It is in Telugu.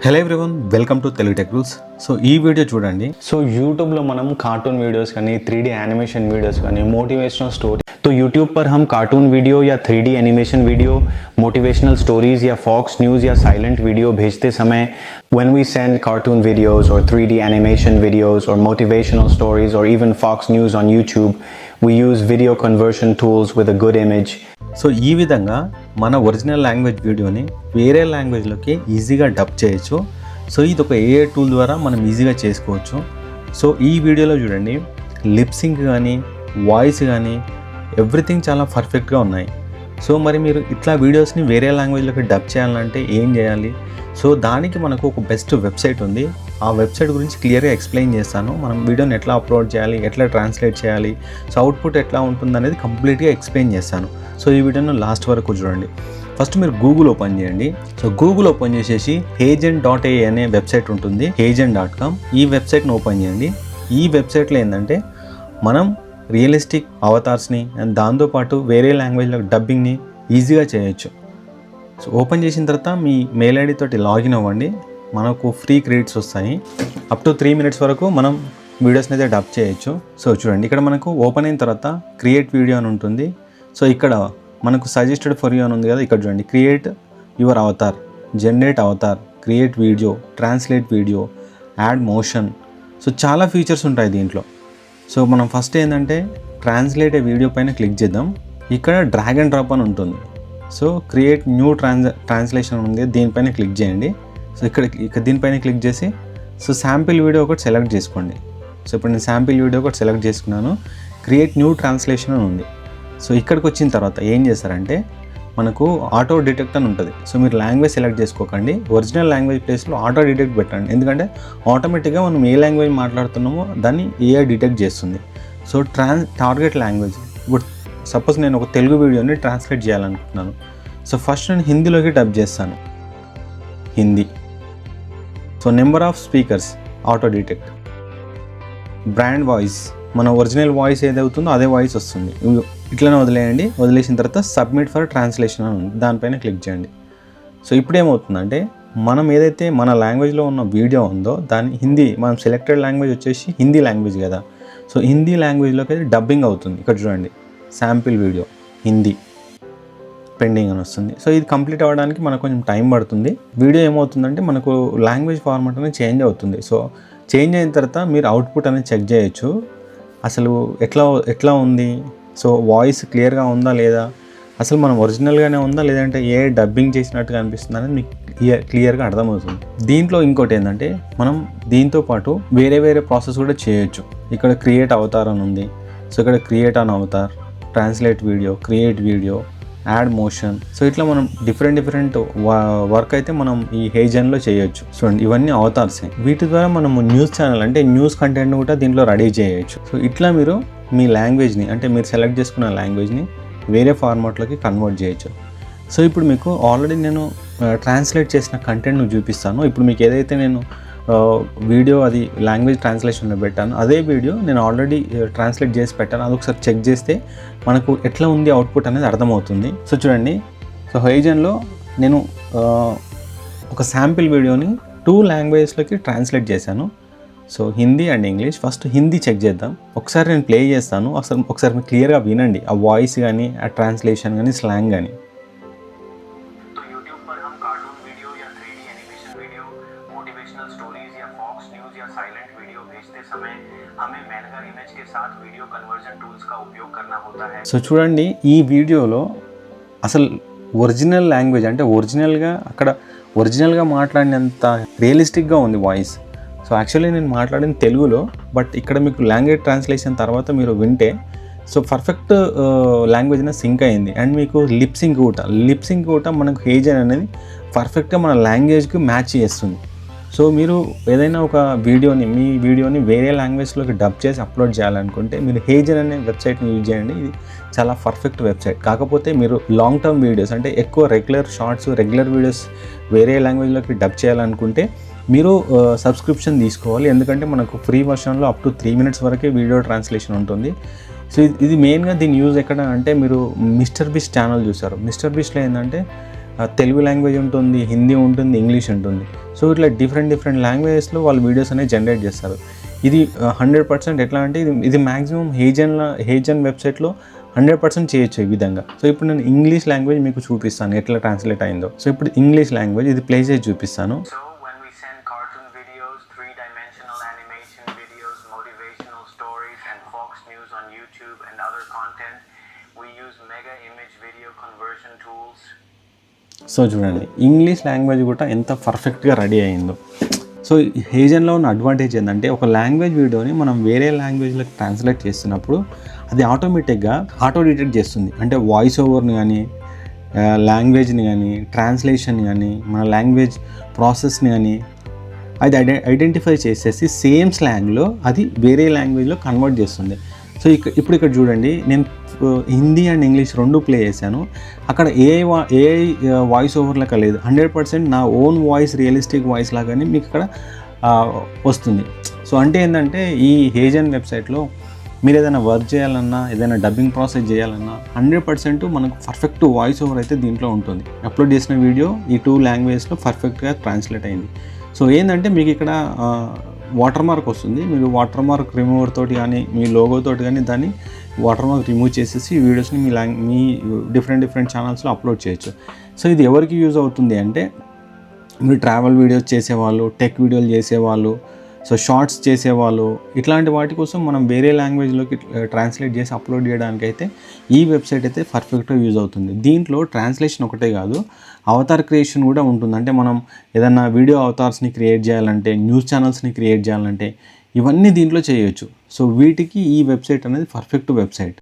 Hello everyone, welcome to Telugu tech rules. So ఈ వీడియో చూడండి. సో यूट्यूबలో మనం कार्टून वीडियोस కానీ 3D एनिमेशन वीडियोस కానీ मोटिवेशनल स्टोरी तो यूट्यूब पर हम कार्टून वीडियो या 3D animation video, motivational stories या फॉक्स न्यूज़ या साइलेंट वीडियो भेजते समय when we send cartoon videos or 3D animation videos or motivational stories or even Fox News on YouTube, we use video conversion tools with a good image. So ఈ విధంగా మన ఒరిజినల్ లాంగ్వేజ్ వీడియోని వేరే లాంగ్వేజ్లోకి ఈజీగా డబ్ చేయొచ్చు. సో ఇది ఒక ఏఐ టూల్ ద్వారా మనం ఈజీగా చేసుకోవచ్చు. సో ఈ వీడియోలో చూడండి, లిప్సింగ్ కానీ వాయిస్ కానీ ఎవ్రీథింగ్ చాలా పర్ఫెక్ట్గా ఉన్నాయి. సో మరి మీరు ఇట్లా వీడియోస్ని వేరే లాంగ్వేజ్లోకి డబ్ చేయాలంటే ఏం చేయాలి? సో దానికి మనకు ఒక బెస్ట్ వెబ్సైట్ ఉంది. ఆ వెబ్సైట్ గురించి క్లియర్గా ఎక్స్ప్లెయిన్ చేస్తాను. మనం వీడియోని ఎట్లా అప్లోడ్ చేయాలి, ఎట్లా ట్రాన్స్లేట్ చేయాలి, సో అవుట్పుట్ ఎట్లా ఉంటుంది అనేది కంప్లీట్గా ఎక్స్ప్లెయిన్ చేస్తాను. సో ఈ వీడియోను లాస్ట్ వరకు చూడండి. ఫస్ట్ మీరు గూగుల్ ఓపెన్ చేయండి. సో గూగుల్ ఓపెన్ చేసేసి agent.ai అనే వెబ్సైట్ ఉంటుంది, agent.com. ఈ వెబ్సైట్ని ఓపెన్ చేయండి. ఈ వెబ్సైట్లో ఏంటంటే మనం రియలిస్టిక్ అవతార్స్ని అండ్ దాంతోపాటు వేరే లాంగ్వేజ్లో డబ్బింగ్ని ఈజీగా చేయొచ్చు. సో ఓపెన్ చేసిన తర్వాత మీ మెయిల్ ఐడి తోటి లాగిన్ అవ్వండి. మనకు ఫ్రీ క్రెడిట్స్ వస్తాయి. అప్ టు 3 minutes వరకు మనం వీడియోస్ని అయితే డబ్ చేయొచ్చు. సో చూడండి, ఇక్కడ మనకు ఓపెన్ అయిన తర్వాత క్రియేట్ వీడియో అని ఉంటుంది. సో ఇక్కడ మనకు సజెస్టెడ్ ఫర్ యూ అని ఉంది కదా, ఇక్కడ చూడండి, create your Avatar, generate Avatar, create video, translate video, add motion. So చాలా ఫీచర్స్ ఉంటాయి దీంట్లో. సో మనం ఫస్ట్ ఏంటంటే ట్రాన్స్లేట్ ఏ వీడియో పైన క్లిక్ చేద్దాం. ఇక్కడ డ్రాగ్ అండ్ డ్రాప్ అని ఉంటుంది. సో క్రియేట్ న్యూ ట్రాన్స్లేషన్ ఉంది, దీనిపైన క్లిక్ చేయండి. సో ఇక్కడ దీనిపైన క్లిక్ చేసి సో శాంపిల్ వీడియో ఒకటి సెలెక్ట్ చేసుకోండి. సో ఇప్పుడు నేను శాంపిల్ వీడియో ఒకటి సెలెక్ట్ చేసుకున్నాను. క్రియేట్ న్యూ ట్రాన్స్లేషన్ అని ఉంది. సో ఇక్కడికి వచ్చిన తర్వాత ఏం చేస్తారంటే మనకు ఆటో డిటెక్ట్ అని ఉంటుంది. సో మీరు లాంగ్వేజ్ సెలెక్ట్ చేసుకోకండి, ఒరిజినల్ లాంగ్వేజ్ ప్లేస్లో ఆటో డిటెక్ట్ పెట్టండి. ఎందుకంటే ఆటోమేటిక్గా మనం ఏ లాంగ్వేజ్ మాట్లాడుతున్నామో దాన్ని ఏఐ డిటెక్ట్ చేస్తుంది. సో టార్గెట్ లాంగ్వేజ్, ఇప్పుడు సపోజ్ నేను ఒక తెలుగు వీడియోని ట్రాన్స్లేట్ చేయాలనుకుంటున్నాను. సో ఫస్ట్ నేను హిందీలోకి డబ్ చేస్తాను, Hindi. So number of speakers, auto detect. Brand voice, మన ఒరిజినల్ వాయిస్ ఏదవుతుందో అదే వాయిస్ వస్తుంది. ఇట్లనే వదిలేయండి. వదిలేసిన తర్వాత సబ్మిట్ ఫర్ ట్రాన్స్లేషన్ అని ఉంది, దానిపైన క్లిక్ చేయండి. సో ఇప్పుడు ఏమవుతుందంటే మనం ఏదైతే మన లాంగ్వేజ్లో ఉన్న వీడియో ఉందో దాని హిందీ, మనం సెలెక్టెడ్ లాంగ్వేజ్ వచ్చేసి హిందీ లాంగ్వేజ్ కదా. సో హిందీ లాంగ్వేజ్లోకి అయితే డబ్బింగ్ అవుతుంది. ఇక్కడ చూడండి, శాంపిల్ వీడియో హిందీ పెండింగ్ అని వస్తుంది. సో ఇది కంప్లీట్ అవ్వడానికి మనకు కొంచెం టైం పడుతుంది. వీడియో ఏమవుతుందంటే మనకు లాంగ్వేజ్ ఫార్మాట్ అనేది చేంజ్ అవుతుంది. సో చేంజ్ అయిన తర్వాత మీరు అవుట్పుట్ అనేది చెక్ చేయొచ్చు, అసలు ఎట్లా ఉంది, సో వాయిస్ క్లియర్గా ఉందా లేదా, అసలు మనం ఒరిజినల్గానే ఉందా లేదంటే ఏ డబ్బింగ్ చేసినట్టుగా అనిపిస్తుంది అనేది మీకు క్లియర్గా అర్థమవుతుంది. దీంట్లో ఇంకోటి ఏంటంటే మనం దీంతో పాటు వేరే ప్రాసెస్ కూడా చేయొచ్చు. ఇక్కడ క్రియేట్ అవతార్ అని ఉంది. సో ఇక్కడ create an Avatar, translate video, create video, add motion. So ఇట్లా మనం డిఫరెంట్ వర్క్ అయితే మనం ఈ హేజన్లో చేయొచ్చు. చూడండి, ఇవన్నీ అవతార్సే. వీటి ద్వారా మనము న్యూస్ ఛానల్ అంటే న్యూస్ కంటెంట్ కూడా దీంట్లో రెడీ చేయొచ్చు. సో ఇట్లా మీరు మీ లాంగ్వేజ్ని అంటే మీరు సెలెక్ట్ చేసుకున్న లాంగ్వేజ్ని వేరే ఫార్మాట్లోకి కన్వర్ట్ చేయొచ్చు. సో ఇప్పుడు మీకు ఆల్రెడీ నేను ట్రాన్స్లేట్ చేసిన కంటెంట్ను చూపిస్తాను. ఇప్పుడు మీకు ఏదైతే నేను వీడియో అది లాంగ్వేజ్ ట్రాన్స్లేషన్లో పెట్టాను, అదే వీడియో నేను ఆల్రెడీ ట్రాన్స్లేట్ చేసి పెట్టాను. అది ఒకసారి చెక్ చేస్తే మనకు ఎట్లా ఉంది అవుట్పుట్ అనేది అర్థమవుతుంది. సో చూడండి, సో హైజన్లో నేను ఒక శాంపిల్ వీడియోని 2 లాంగ్వేజెస్లోకి ట్రాన్స్లేట్ చేశాను. So Hindi and English. First Hindi check చేద్దాం. ఒకసారి నేను ప్లే చేస్తాను, ఒకసారి మీరు క్లియర్గా వినండి ఆ వాయిస్ కానీ, ఆ ట్రాన్స్లేషన్ కానీ, స్లాంగ్ కానీ. मोटिवेशनल स्टोरीज या फॉक्स न्यूज़ या साइलेंट वीडियो भेजते समय हमें मैनगर इमेज के साथ वीडियो कन्वर्जन टूल्स का उपयोग करना होता है. సో చూడండి, ఈ వీడియోలో అసలు ఒరిజినల్ లాంగ్వేజ్ అంటే ఒరిజినల్గా మాట్లాడినంత రియలిస్టిక్గా ఉంది వాయిస్. సో యాక్చువల్లీ నేను మాట్లాడిన తెలుగులో, బట్ ఇక్కడ మీకు లాంగ్వేజ్ ట్రాన్స్లేషన్ తర్వాత మీరు వింటే సో పర్ఫెక్ట్ లాంగ్వేజ్ అనేది సింక్ అయింది. అండ్ మీకు లిప్సింగ్ కూడా మనకు హేజన్ అనేది పర్ఫెక్ట్గా మన లాంగ్వేజ్కి మ్యాచ్ చేస్తుంది. సో మీరు ఏదైనా ఒక మీ వీడియోని వేరే లాంగ్వేజ్లోకి డబ్ చేసి అప్లోడ్ చేయాలనుకుంటే మీరు హేజన్ అనే వెబ్సైట్ని యూజ్ చేయండి. ఇది చాలా పర్ఫెక్ట్ వెబ్సైట్. కాకపోతే మీరు లాంగ్ టర్మ్ వీడియోస్ అంటే ఎక్కువ రెగ్యులర్ వీడియోస్ వేరే లాంగ్వేజ్లోకి డబ్ చేయాలనుకుంటే మీరు సబ్స్క్రిప్షన్ తీసుకోవాలి. ఎందుకంటే మనకు ఫ్రీ వర్షన్లో అప్ టు 3 minutes వరకే వీడియో ట్రాన్స్లేషన్ ఉంటుంది. సో ఇది మెయిన్గా దీని యూజ్ ఎక్కడ అంటే మీరు మిస్టర్ బీస్ట్ ఛానల్ చూసారు. మిస్టర్ బీస్ట్లో ఏంటంటే తెలుగు లాంగ్వేజ్ ఉంటుంది, హిందీ ఉంటుంది, ఇంగ్లీష్ ఉంటుంది. సో ఇట్లా డిఫరెంట్ లాంగ్వేజెస్లో వాళ్ళు వీడియోస్ అనేవి జనరేట్ చేస్తారు. ఇది 100% ఎట్లా అంటే ఇది మ్యాక్సిమం హేజన్ వెబ్సైట్లో 100% చేయొచ్చు ఈ విధంగా. సో ఇప్పుడు నేను ఇంగ్లీష్ లాంగ్వేజ్ మీకు చూపిస్తాను ఎట్లా ట్రాన్స్లేట్ అయిందో. సో ఇప్పుడు ఇంగ్లీష్ లాంగ్వేజ్ ఇది ప్లే చేసి చూపిస్తాను. So when we send cartoon videos, 3-dimensional animation videos, motivational stories and Fox News on YouTube and other content, we use mega image video conversion tools. So చూడండి ఇంగ్లీష్ లాంగ్వేజ్ కూడా ఎంత పర్ఫెక్ట్గా రెడీ అయిందో. సో హేజన్లో ఉన్న అడ్వాంటేజ్ ఏంటంటే ఒక లాంగ్వేజ్ వీడియోని మనం వేరే లాంగ్వేజ్లోకి ట్రాన్స్లేట్ చేస్తున్నప్పుడు అది ఆటోమేటిక్గా ఆటో డిటెక్ట్ చేస్తుంది. అంటే వాయిస్ ఓవర్ని కానీ లాంగ్వేజ్ని కానీ ట్రాన్స్లేషన్ కానీ మన లాంగ్వేజ్ ప్రాసెస్ని కానీ అది ఐడెంటిఫై చేసేసి సేమ్ స్లాంగ్లో అది వేరే లాంగ్వేజ్లో కన్వర్ట్ చేస్తుంది. సో ఇప్పుడు ఇక్కడ చూడండి నేను హిందీ అండ్ ఇంగ్లీష్ రెండు ప్లే చేశాను. అక్కడ ఏ వాయిస్ ఓవర్ లాగా లేదు, 100% నా ఓన్ వాయిస్ రియలిస్టిక్ వాయిస్ లాగానే మీకు ఇక్కడ వస్తుంది. సో అంటే ఏంటంటే ఈ హేజన్ వెబ్సైట్లో మీరు ఏదైనా వర్క్ చేయాలన్నా ఏదైనా డబ్బింగ్ ప్రాసెస్ చేయాలన్నా 100% మనకు పర్ఫెక్ట్ వాయిస్ ఓవర్ అయితే దీంట్లో ఉంటుంది. అప్లోడ్ చేసిన వీడియో ఈ 2 లాంగ్వేజెస్లో పర్ఫెక్ట్గా ట్రాన్స్లేట్ అయింది. సో ఏంటంటే మీకు ఇక్కడ వాటర్ మార్క్ వస్తుంది. మీరు వాటర్ మార్క్ రిమూవర్ తోటి కానీ మీ లోగో తోటి కానీ దాన్ని వాటర్ మార్క్ రిమూవ్ చేసేసి ఈ వీడియోస్ని మీ డిఫరెంట్ ఛానల్స్లో అప్లోడ్ చేయొచ్చు. సో ఇది ఎవరికి యూజ్ అవుతుంది అంటే మీరు ట్రావెల్ వీడియోస్ చేసేవాళ్ళు, టెక్ వీడియోలు చేసేవాళ్ళు, సో షార్ట్స్ చేసేవాళ్ళు, ఇట్లాంటి వాటి కోసం మనం వేరే లాంగ్వేజ్లోకి ట్రాన్స్లేట్ చేసి అప్లోడ్ చేయడానికి అయితే ఈ వెబ్సైట్ అయితే పర్ఫెక్ట్గా యూజ్ అవుతుంది. దీంట్లో ట్రాన్స్లేషన్ ఒకటే కాదు, అవతార్ క్రియేషన్ కూడా ఉంటుంది. అంటే మనం ఏదన్నా వీడియో అవతార్స్ని క్రియేట్ చేయాలంటే, న్యూస్ ఛానల్స్ని క్రియేట్ చేయాలంటే ఇవన్నీ దీంట్లో చేయొచ్చు. సో వీటికి ఈ వెబ్సైట్ అనేది పర్ఫెక్ట్ వెబ్సైట్.